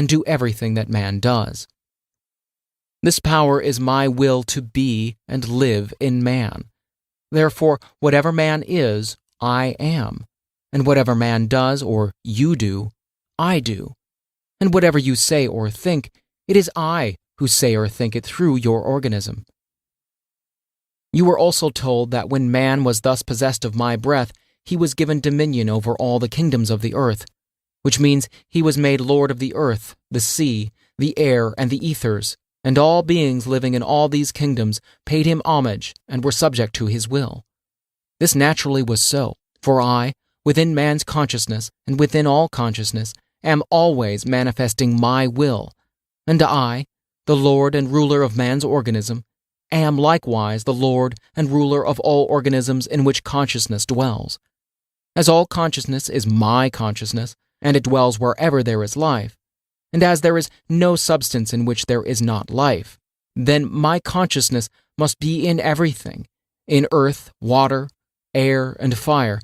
and do everything that man does. This power is my will to be and live in man. Therefore, whatever man is, I am, and whatever man does or you do, I do. And whatever you say or think, it is I who say or think it through your organism. You were also told that when man was thus possessed of my breath, he was given dominion over all the kingdoms of the earth, which means he was made Lord of the earth, the sea, the air, and the ethers, and all beings living in all these kingdoms paid him homage and were subject to his will. This naturally was so, for I, within man's consciousness and within all consciousness, am always manifesting my will, and I, the Lord and ruler of man's organism, am likewise the Lord and ruler of all organisms in which consciousness dwells. As all consciousness is my consciousness, and it dwells wherever there is life, and as there is no substance in which there is not life, then my consciousness must be in everything, in earth, water, air, and fire,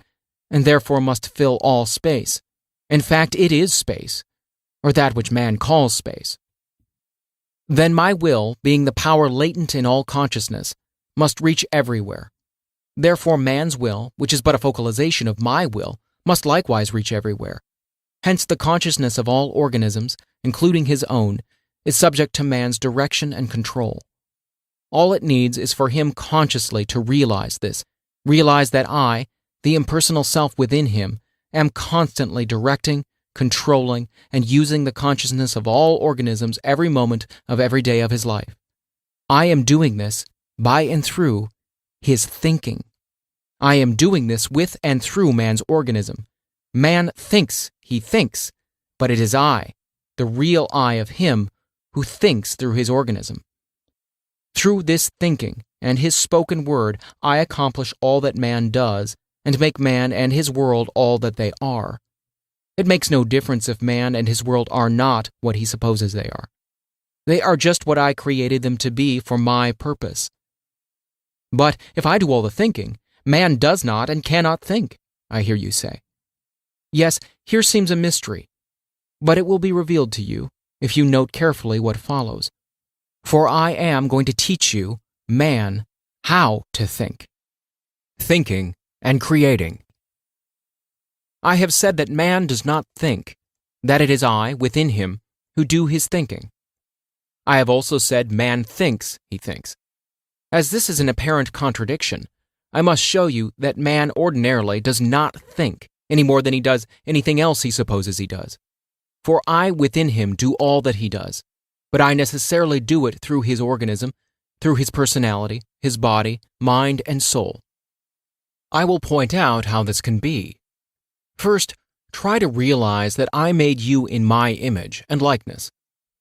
and therefore must fill all space. In fact, it is space, or that which man calls space. Then my will, being the power latent in all consciousness, must reach everywhere. Therefore man's will, which is but a focalization of my will, must likewise reach everywhere. Hence the consciousness of all organisms, including his own, is subject to man's direction and control. All it needs is for him consciously to realize this, realize that I, the impersonal self within him, am constantly directing, controlling, and using the consciousness of all organisms every moment of every day of his life. I am doing this by and through his thinking. I am doing this with and through man's organism. Man thinks he thinks, but it is I, the real I of him, who thinks through his organism. Through this thinking and his spoken word, I accomplish all that man does and make man and his world all that they are. It makes no difference if man and his world are not what he supposes they are. They are just what I created them to be for my purpose. But if I do all the thinking, man does not and cannot think, I hear you say. Yes, here seems a mystery, but it will be revealed to you if you note carefully what follows. For I am going to teach you, man, how to think. Thinking and creating. I have said that man does not think, that it is I, within him, who do his thinking. I have also said man thinks he thinks. As this is an apparent contradiction, I must show you that man ordinarily does not think any more than he does anything else he supposes he does. For I within him do all that he does, but I necessarily do it through his organism, through his personality, his body, mind, and soul. I will point out how this can be. First, try to realize that I made you in my image and likeness,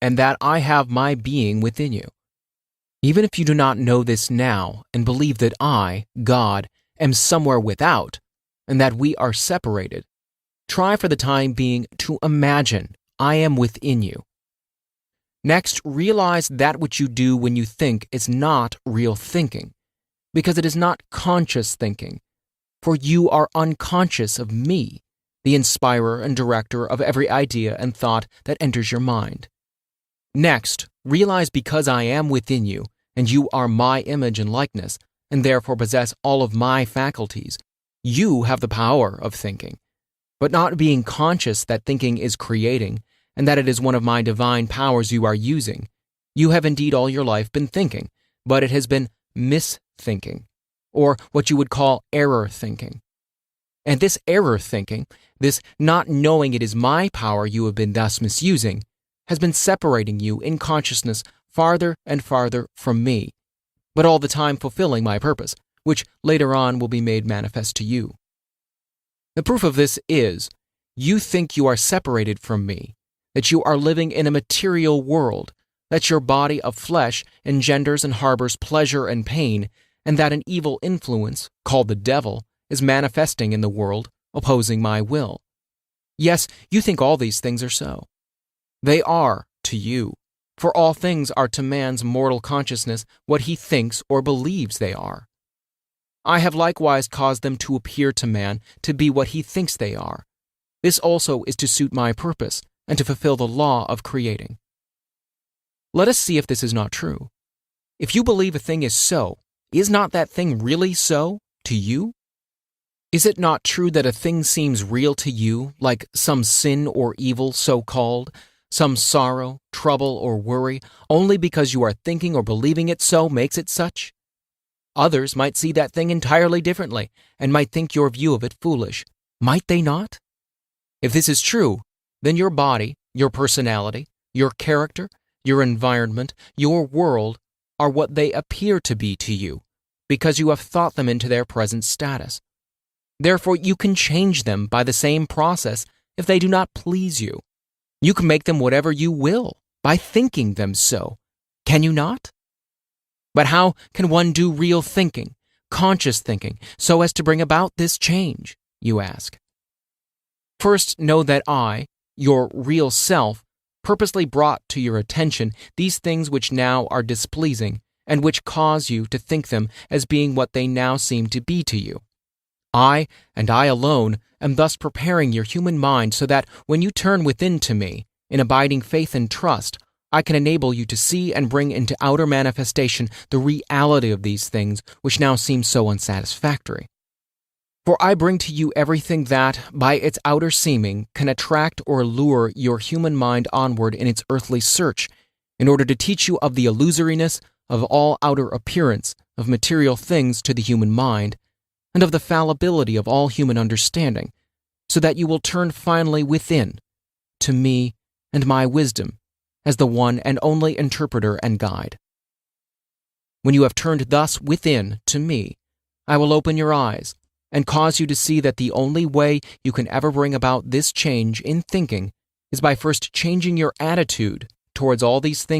and that I have my being within you. Even if you do not know this now and believe that I, God, am somewhere without, and that we are separated, try for the time being to imagine I am within you. Next, realize that which you do when you think is not real thinking, because it is not conscious thinking, for you are unconscious of me, the inspirer and director of every idea and thought that enters your mind. Next, realize because I am within you, and you are my image and likeness, and therefore possess all of my faculties, you have the power of thinking. But not being conscious that thinking is creating, and that it is one of my divine powers you are using, you have indeed all your life been thinking, but it has been misthinking, or what you would call error thinking. And this error thinking, this not knowing it is my power you have been thus misusing, has been separating you in consciousness farther and farther from me, but all the time fulfilling my purpose, which later on will be made manifest to you. The proof of this is, you think you are separated from me, that you are living in a material world, that your body of flesh engenders and harbors pleasure and pain, and that an evil influence, called the devil, is manifesting in the world, opposing my will. Yes, you think all these things are so. They are to you, for all things are to man's mortal consciousness what he thinks or believes they are. I have likewise caused them to appear to man to be what he thinks they are. This also is to suit my purpose, and to fulfill the law of creating. Let us see if this is not true. If you believe a thing is so, is not that thing really so to you? Is it not true that a thing seems real to you, like some sin or evil so-called, some sorrow, trouble, or worry, only because you are thinking or believing it so makes it such? Others might see that thing entirely differently and might think your view of it foolish. Might they not? If this is true, then your body, your personality, your character, your environment, your world are what they appear to be to you, because you have thought them into their present status. Therefore, you can change them by the same process if they do not please you. You can make them whatever you will by thinking them so. Can you not? But how can one do real thinking, conscious thinking, so as to bring about this change, you ask? First, know that I, your real self, purposely brought to your attention these things which now are displeasing and which cause you to think them as being what they now seem to be to you. I, and I alone, am thus preparing your human mind so that when you turn within to me, in abiding faith and trust, I can enable you to see and bring into outer manifestation the reality of these things which now seem so unsatisfactory. For I bring to you everything that, by its outer seeming, can attract or lure your human mind onward in its earthly search, in order to teach you of the illusoriness of all outer appearance of material things to the human mind, and of the fallibility of all human understanding, so that you will turn finally within, to me and my wisdom, as the one and only interpreter and guide. When you have turned thus within to me, I will open your eyes, and cause you to see that the only way you can ever bring about this change in thinking is by first changing your attitude towards all these things